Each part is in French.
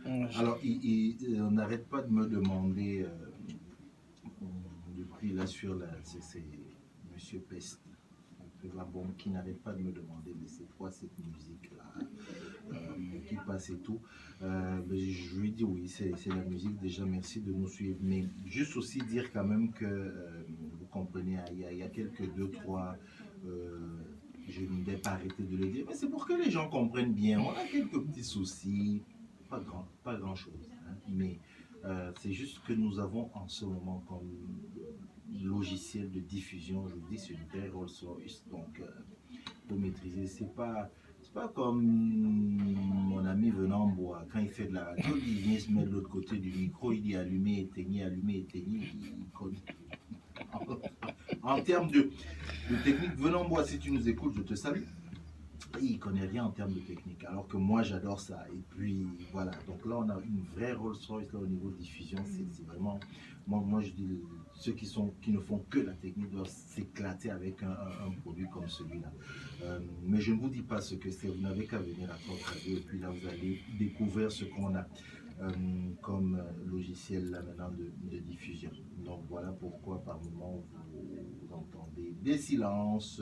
Alors, on n'arrête pas de me demander, depuis là sur la, c'est Monsieur Pest, la bombe, qui n'arrête pas de me demander, mais c'est quoi cette musique-là qui passe et tout. Ben, je lui dis oui, c'est la musique. Déjà, merci de nous suivre. Mais juste aussi dire quand même que, vous comprenez, il y a quelques deux, trois. euh, je ne vais pas arrêter de le dire, mais c'est pour que les gens comprennent bien. On a quelques petits soucis, pas grand chose, hein, mais c'est juste que nous avons en ce moment comme logiciel de diffusion, je vous dis, c'est une vraie Rolls Royce, donc pour maîtriser, c'est pas comme mon ami venant boire. Quand il fait de la radio, il vient se mettre de l'autre côté du micro, il dit allumer, éteigner, il connaît. En termes de technique, venant boire, si tu nous écoutes, je te salue. Il connaît rien en termes de technique, alors que moi j'adore ça. Et puis voilà, donc là on a une vraie Rolls Royce là, au niveau de diffusion. C'est vraiment, moi je dis, ceux qui ne font que la technique doivent s'éclater avec un produit comme celui-là. Mais je ne vous dis pas ce que c'est, vous n'avez qu'à venir à Top Radio et puis là vous allez découvrir ce qu'on a comme logiciel là maintenant de diffusion. Donc voilà pourquoi par moment vous entendez des silences.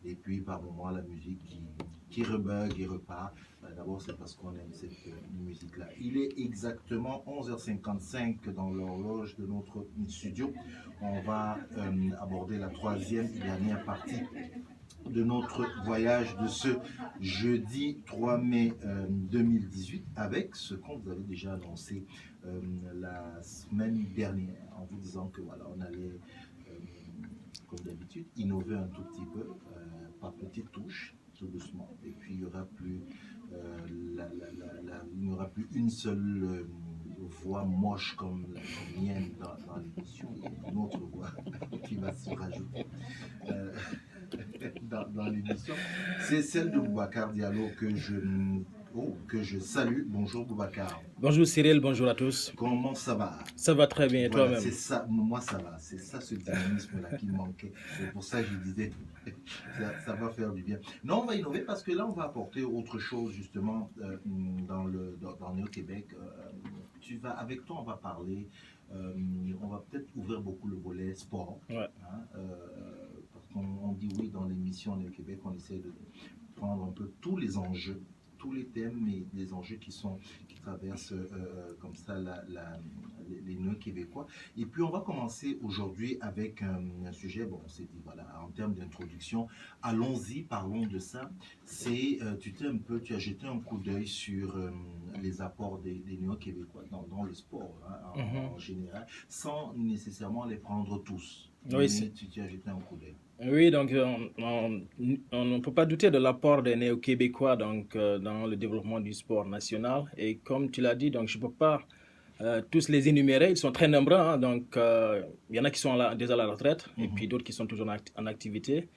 Et puis par moment la musique qui rebug et repart. D'abord c'est parce qu'on aime cette musique-là. Il est exactement 11h55 dans l'horloge de notre studio. On va aborder la troisième et dernière partie de notre voyage de ce jeudi 3 mai 2018 avec ce qu'on vous avait déjà annoncé la semaine dernière en vous disant que voilà, on allait comme d'habitude innover un tout petit peu par petites touches, tout doucement. Et puis il n'y aura plus il n'y aura plus une seule voix moche comme la mienne dans l'émission. Il y a une autre voix qui va se rajouter dans l'émission. C'est celle de Boubacar Diallo que je salue. Bonjour Boubacar. Bonjour Cyril, bonjour à tous. Comment ça va? Ça va très bien, et voilà, toi-même? C'est ça, moi ça va. C'est ça ce dynamisme-là qui manquait. C'est pour ça que je disais, ça va faire du bien. Non, on va innover parce que là, on va apporter autre chose justement dans Néo-Québec. Avec toi, on va parler. On va peut-être ouvrir beaucoup le volet sport. Ouais. Hein, parce qu'on dit oui, dans l'émission Néo-Québec, on essaie de prendre un peu tous les enjeux, tous les thèmes et les enjeux qui traversent comme ça les nœuds québécois. Et puis on va commencer aujourd'hui avec un sujet, bon, on s'est dit, voilà, en termes d'introduction, allons-y, parlons de ça. Tu as jeté un coup d'œil sur les apports des néo-québécois dans le sport hein, en général, sans nécessairement les prendre tous. Oui, tu as jeté un coup d'œil. Oui, donc on ne peut pas douter de l'apport des néo-québécois donc, dans le développement du sport national. Et comme tu l'as dit, donc je ne peux pas tous les énumérer. Ils sont très nombreux. Hein, donc il y en a qui sont déjà à la retraite et puis d'autres qui sont toujours en activité.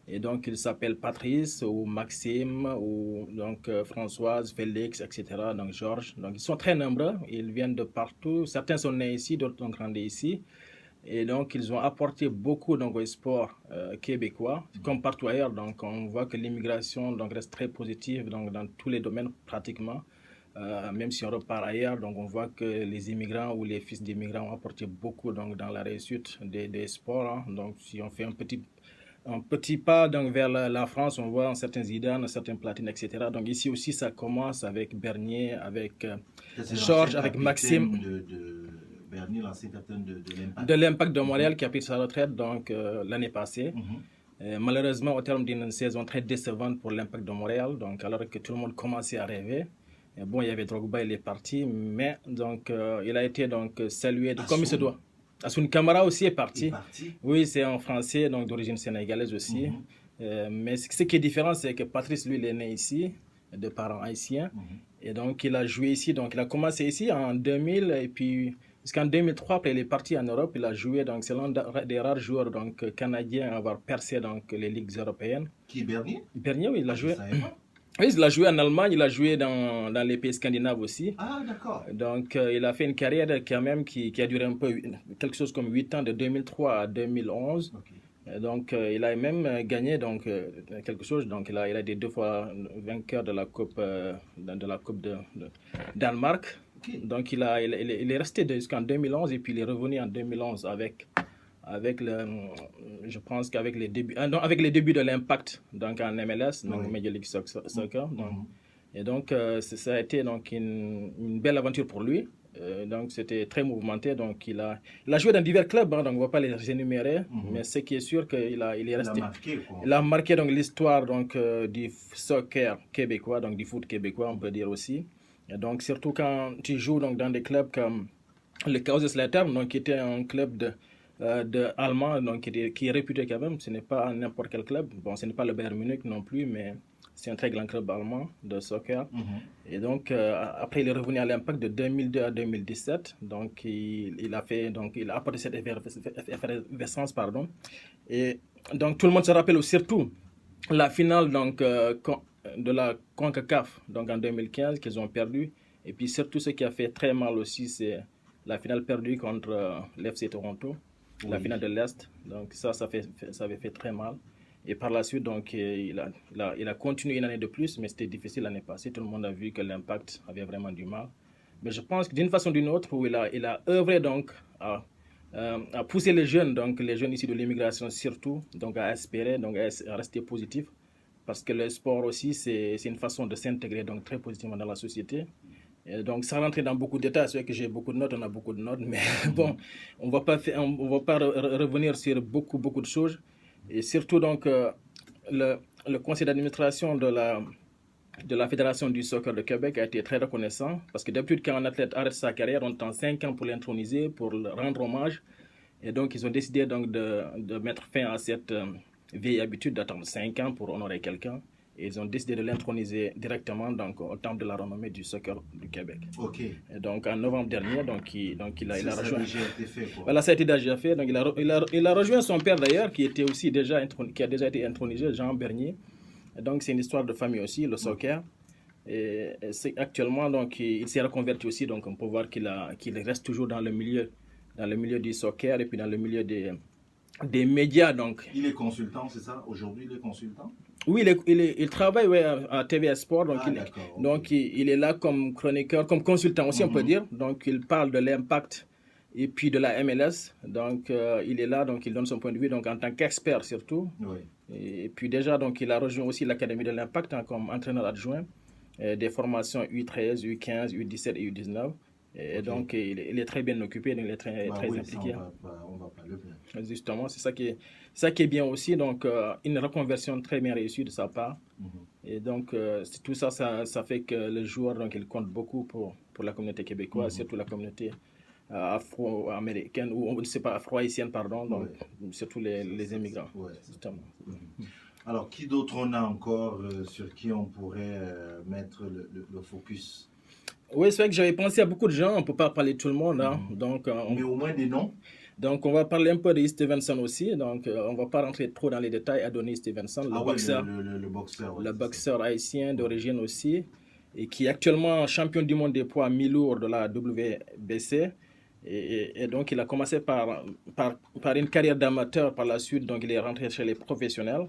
Et donc ils s'appellent Patrice ou Maxime ou donc Françoise, Félix, etc. Donc Georges. Donc ils sont très nombreux. Ils viennent de partout. Certains sont nés ici, d'autres ont grandi ici. Et donc, ils ont apporté beaucoup donc, au sport québécois, comme partout ailleurs. Donc, on voit que l'immigration donc, reste très positive donc, dans tous les domaines pratiquement. Même si on repart ailleurs, donc on voit que les immigrants ou les fils d'immigrants ont apporté beaucoup donc, dans la réussite des sports. Hein. Donc, si on fait un petit pas donc, vers la France, on voit certains Zidane, certains Platine, etc. Donc, ici aussi, ça commence avec Bernier, avec Georges, avec Maxime. Bernier, l'ancien capitaine de l'Impact. De l'Impact de Montréal qui a pris sa retraite donc, l'année passée. Malheureusement, au terme d'une saison très décevante pour l'Impact de Montréal, donc, alors que tout le monde commençait à rêver. Et bon, il y avait Drogba, il est parti, mais donc, il a été donc, salué comme il se doit. Assoun Camara aussi est parti. Oui, c'est un Français donc, d'origine sénégalaise aussi. Mais ce qui est différent, c'est que Patrice, lui, il est né ici, de parents haïtiens. Et donc, il a joué ici. Donc, il a commencé ici en 2000 et puis... Jusqu'en 2003, après, il est parti en Europe. Il a joué, donc c'est l'un des rares joueurs donc, canadiens à avoir percé donc, les ligues européennes. Qui est Bernier? Bernier, oui, il a joué. Oui, il a joué en Allemagne, il a joué dans les pays scandinaves aussi. Ah, d'accord. Donc, il a fait une carrière quand même qui a duré un peu, quelque chose comme 8 ans, de 2003 à 2011. Donc, il a même gagné donc, quelque chose. Donc, il a été 2 fois vainqueur de la Coupe, de Danemark. Ok. Donc, il est resté jusqu'en 2011 et puis il est revenu en 2011 avec je pense qu'avec les débuts, avec les débuts de l'Impact donc en MLS, donc Oui. Major League Soccer. Donc, Mhm. et donc, ça a été donc une belle aventure pour lui. Donc, c'était très mouvementé. Donc, il a joué dans divers clubs, hein, donc on ne va pas les énumérer, mais ce qui est sûr qu'il il est Il a resté. marqué, quoi. Il a marqué donc l'histoire donc du soccer québécois, donc du foot québécois, on peut dire aussi. Et donc, surtout quand tu joues donc dans des clubs comme le Kaiserslautern, donc qui était un club de allemand, donc qui est réputé quand même. Ce n'est pas n'importe quel club. Bon, ce n'est pas le Bayern Munich non plus, mais c'est un très grand club allemand de soccer. Mhm. Et donc, après, il est revenu à l'Impact de 2002 à 2017. Donc, il a apporté cette effervescence, pardon. Et donc, tout le monde se rappelle surtout la finale donc, de la CONCACAF donc en 2015 qu'ils ont perdu. Et puis, surtout, ce qui a fait très mal aussi, c'est la finale perdue contre l'FC Toronto, la Oui. finale de l'Est. Donc, ça avait fait très mal. Et par la suite, donc, il a continué une année de plus, mais c'était difficile l'année passée. Tout le monde a vu que l'Impact avait vraiment du mal. Mais je pense que d'une façon ou d'une autre, où il a œuvré donc à pousser les jeunes issus de l'immigration surtout, donc à espérer, donc à rester positif. Parce que le sport aussi, c'est une façon de s'intégrer donc très positivement dans la société. Et donc, sans rentrer dans beaucoup de détails, c'est vrai que j'ai beaucoup de notes, on a beaucoup de notes, mais bon, on ne va pas revenir sur beaucoup de choses. Et surtout, donc, le conseil d'administration de la Fédération du soccer de Québec a été très reconnaissant parce que d'habitude, quand un athlète arrête sa carrière, on attend 5 ans pour l'introniser, pour le rendre hommage. Et donc, ils ont décidé donc, de mettre fin à cette vieille habitude d'attendre 5 ans pour honorer quelqu'un. Et ils ont décidé de l'introniser directement donc, au temple de la renommée du soccer du Québec. Ok. Et donc, en novembre dernier, donc, il a rejoint. Ça a déjà été fait, quoi. Voilà, ça a été déjà fait. Donc, il a rejoint son père d'ailleurs, qui a déjà été intronisé, Jean Bernier. Et donc, c'est une histoire de famille aussi, le soccer. Et actuellement, donc, il s'est reconverti aussi. Donc, on peut voir qu'il reste toujours dans le milieu du soccer et puis dans le milieu des médias. Donc. Il est consultant, c'est ça? Aujourd'hui, il est consultant? Oui, il travaille à TVA Sport. Donc, okay. Il est là comme chroniqueur, comme consultant aussi, on peut dire. Donc, il parle de l'Impact et puis de la MLS. Donc, il est là, donc il donne son point de vue donc, en tant qu'expert surtout. Oui. Et puis déjà, donc, il a rejoint aussi l'Académie de l'Impact hein, comme entraîneur adjoint, des formations U13, U15, U17 et U19. Et donc, il est très bien occupé, donc il est très impliqué. On va pas le plaindre. Justement, c'est ça qui est bien aussi. Donc, une reconversion très bien réussie de sa part. Et donc, tout ça, ça fait que le joueur, donc, il compte beaucoup pour la communauté québécoise, surtout la communauté afro-américaine, ou on ne sait pas, afro-haïtienne, pardon, donc, surtout les immigrants. Ouais. Justement. Alors, qui d'autre on a encore sur qui on pourrait mettre le focus? Oui, c'est vrai que j'avais pensé à beaucoup de gens, on ne peut pas parler de tout le monde. Hein. Donc, mais au moins des noms. Donc, on va parler un peu de Stevenson aussi. Donc, on ne va pas rentrer trop dans les détails. Adonis Stevenson, le boxeur. Le boxeur. Le boxeur haïtien d'origine aussi. Et qui est actuellement champion du monde des poids mi-lourds de la WBC. Et donc, il a commencé par une carrière d'amateur par la suite. Donc, il est rentré chez les professionnels.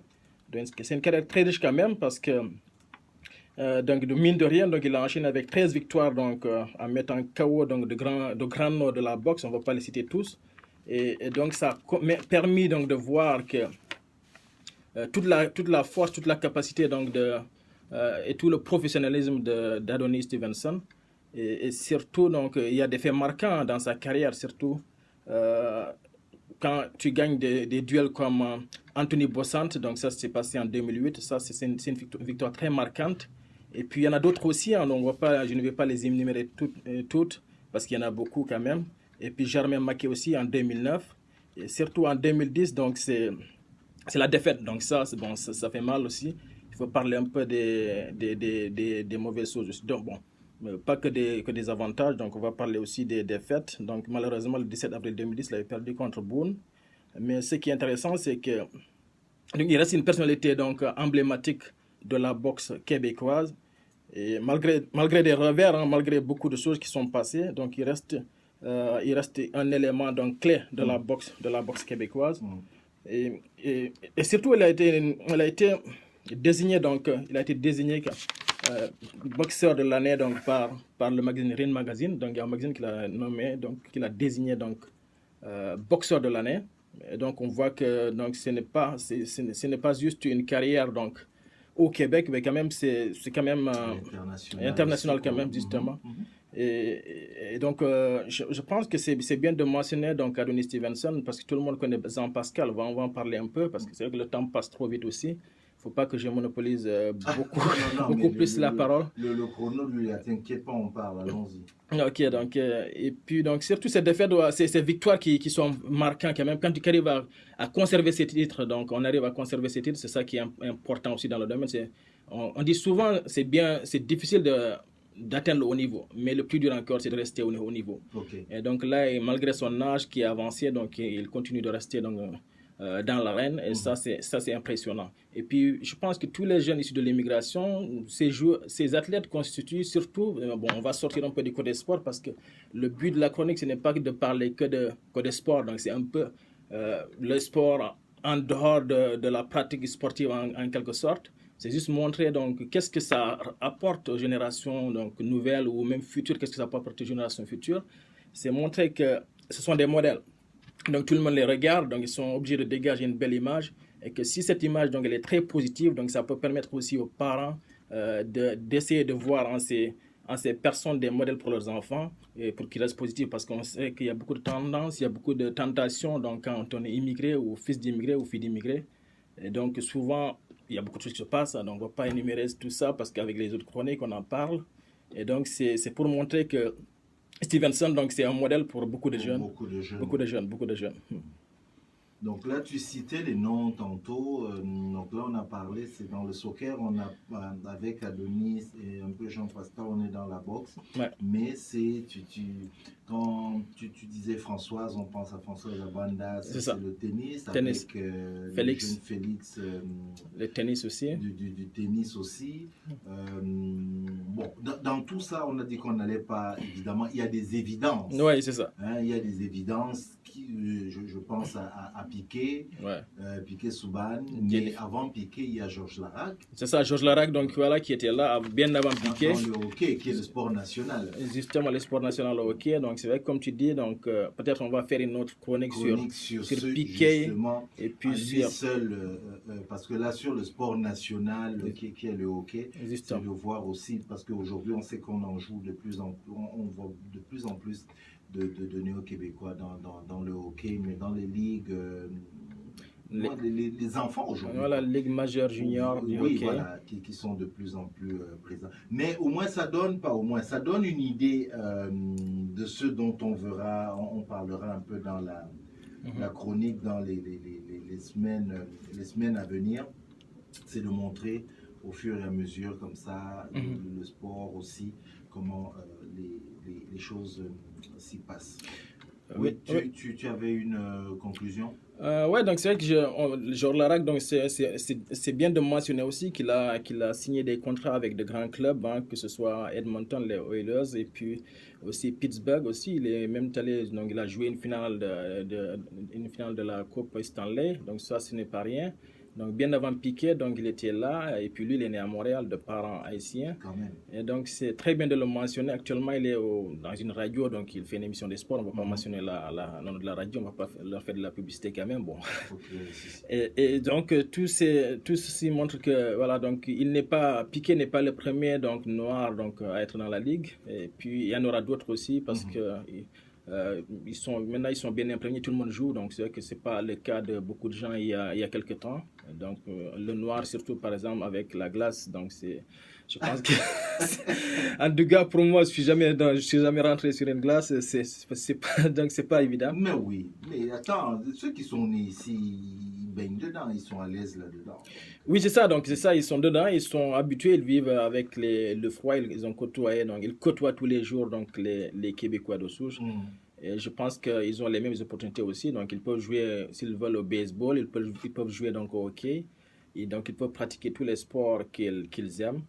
Donc, c'est une carrière très riche quand même parce que donc de mine de rien, donc il a enchaîné avec 13 victoires donc, en mettant KO donc, de grands noms de la boxe, on ne va pas les citer tous. Et donc ça a permis donc, de voir que toute la force, toute la capacité donc, et tout le professionnalisme d'Adonis Stevenson. Et surtout, donc, il y a des faits marquants dans sa carrière, surtout quand tu gagnes des duels comme Anthony Bossant, donc ça s'est passé en 2008, ça c'est une victoire très marquante. Et puis il y en a d'autres aussi, hein, je ne vais pas les énumérer toutes parce qu'il y en a beaucoup quand même. Et puis Germain Maquet aussi en 2009, et surtout en 2010, donc c'est la défaite. Donc ça fait mal aussi. Il faut parler un peu des mauvaises choses aussi. Donc bon, pas que des avantages, donc on va parler aussi des défaites. Donc malheureusement, le 17 avril 2010, il avait perdu contre Boone. Mais ce qui est intéressant, c'est que il reste une personnalité donc emblématique de la boxe québécoise. Et malgré des revers, hein, malgré beaucoup de choses qui sont passées, donc il reste un élément donc clé de la boxe québécoise. Et surtout, elle a été désignée, donc, il a été désigné boxeur de l'année donc, par le magazine Ring Magazine. Donc, il y a un magazine qui l'a nommé, donc, qui l'a désigné donc, boxeur de l'année. Et donc, on voit que donc, ce n'est pas juste une carrière donc, au Québec, mais quand même, c'est quand même international quand même, justement. Et donc, je pense que c'est bien de mentionner donc Adonis Stevenson parce que tout le monde connaît Jean Pascal. On va en parler un peu parce que c'est vrai que le temps passe trop vite aussi. Il ne faut pas que je monopolise beaucoup plus la parole. Le chrono, lui, t'inquiète pas, on parle, allons-y. Ok, donc, et puis donc, surtout ces défaites, ces victoires qui sont marquantes quand même. Quand tu arrives à conserver ces titres, donc on arrive à conserver ces titres, c'est ça qui est important aussi dans le domaine. On dit souvent, c'est difficile d'atteindre le haut niveau, mais le plus dur encore, c'est de rester au haut niveau. Okay. Et donc là, malgré son âge qui est avancé, donc il continue de rester dans l'arène, et ça c'est impressionnant. Et puis je pense que tous les jeunes issus de l'immigration, ces athlètes constituent surtout, bon, on va sortir un peu du côté sport parce que le but de la chronique, ce n'est pas de parler que de sport, donc c'est un peu le sport en dehors de la pratique sportive en quelque sorte. C'est juste montrer donc qu'est-ce que ça apporte aux générations donc, nouvelles ou même futures, qu'est-ce que ça apporte aux générations futures. C'est montrer que ce sont des modèles. Donc tout le monde les regarde, donc ils sont obligés de dégager une belle image et que si cette image donc elle est très positive, donc ça peut permettre aussi aux parents d'essayer de voir en ces personnes des modèles pour leurs enfants et pour qu'ils restent positifs parce qu'on sait qu'il y a beaucoup de tendances, il y a beaucoup de tentations donc quand on est immigré ou fils d'immigré ou fille d'immigré. Et donc souvent il y a beaucoup de choses qui se passent, donc on ne va pas énumérer tout ça parce qu'avec les autres chroniques on en parle. Et donc c'est pour montrer que Stevenson, donc c'est un modèle pour beaucoup de jeunes. Beaucoup de jeunes. Donc là, tu citais les noms tantôt. Donc là, on a parlé, c'est dans le soccer, on a avec Adonis et un peu Jean Pascal, on est dans la boxe. Ouais. Mais c'est quand tu disais Françoise, on pense à Françoise Abanda, c'est le tennis. Avec Félix. Le jeune Félix. Le tennis aussi. Du tennis aussi. Bon, dans tout ça, on a dit qu'on n'allait pas, évidemment, il y a des évidences. Oui, c'est ça. Hein, il y a des évidences qui, je pense à Piqué, Piqué Souban, mais avant Piqué, il y a Georges Larac. C'est ça, Georges Larac, donc voilà, qui était là bien avant Piqué. Dans le hockey, qui est le sport national. Justement, le sport national au hockey, donc c'est vrai, comme tu dis, donc peut-être on va faire une autre chronique sur Piqué. Justement, et puis lui seul, parce que là, sur le sport national, qui est le hockey, c'est de voir aussi, parce qu'aujourd'hui, on sait qu'on en joue de plus en plus, on voit de plus en plus de néo-québécois dans le hockey, mais dans les ligues, les enfants aujourd'hui. Voilà, Ligue majeure junior du hockey. Voilà, qui sont de plus en plus présents. Mais au moins ça donne, ça donne une idée de ce dont on parlera un peu dans la chronique dans les semaines à venir. C'est de montrer au fur et à mesure comme ça, le sport aussi, comment les choses s'y passent. Oui, tu avais une conclusion? Ouais, donc c'est vrai que Georges Larac, donc c'est bien de mentionner aussi qu'il a signé des contrats avec de grands clubs, hein, que ce soit Edmonton, les Oilers, et puis aussi Pittsburgh aussi. Il est même allé, donc il a joué une finale de la Coupe Stanley, donc ça ce n'est pas rien. Donc bien avant Piqué, donc il était là, et puis lui il est né à Montréal de parents haïtiens. Quand même. Et donc c'est très bien de le mentionner. Actuellement il est dans une radio, donc il fait une émission de sport. On ne va pas mentionner la radio, on ne va pas leur faire de la publicité quand même. Bon. Et donc tout ceci montre que voilà, donc Piqué n'est pas le premier donc noir donc à être dans la ligue. Et puis il y en aura d'autres aussi parce que maintenant ils sont bien imprégnés, tout le monde joue, donc c'est vrai que c'est pas le cas de beaucoup de gens il y a quelques temps. Donc le noir surtout par exemple avec la glace, donc je pense que en tout cas pour moi je suis jamais rentré sur une glace, donc c'est pas évident. Mais oui, mais attends, ceux qui sont nés ici, ils baignent dedans, ils sont à l'aise là-dedans. Oui, c'est ça, donc c'est ça, ils sont dedans, ils sont habitués, ils vivent avec le froid, ils ont côtoyé, donc ils côtoient tous les jours donc les Québécois de souche. Et je pense qu'ils ont les mêmes opportunités aussi, donc ils peuvent jouer, s'ils veulent, au baseball, ils peuvent jouer donc au hockey, et donc ils peuvent pratiquer tous les sports qu'ils aiment.